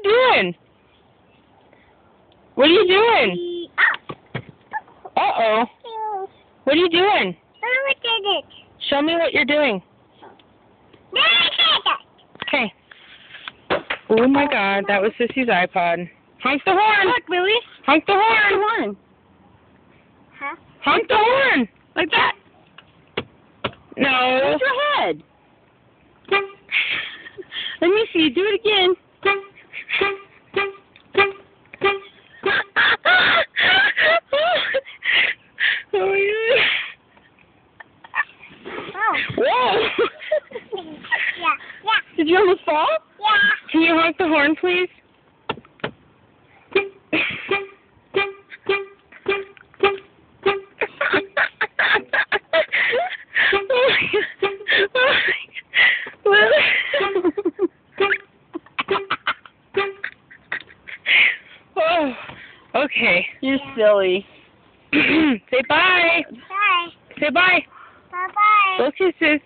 doing? What are you doing? Uh-oh. What are you doing? Show me what you're doing. Okay. Oh my God, that was Sissy's iPod. Honk the horn. Look, Lily. Honk the horn. Honk the horn. Huh? Honk the horn. Like that. No. Use your head. Let me see. Do it again. Oh, yeah. Oh. Whoa. Yeah. Did you almost fall? Yeah. Can you honk the horn, please? Oh, okay. You're silly. Say bye. Bye. Say bye. Bye-bye. Go kisses.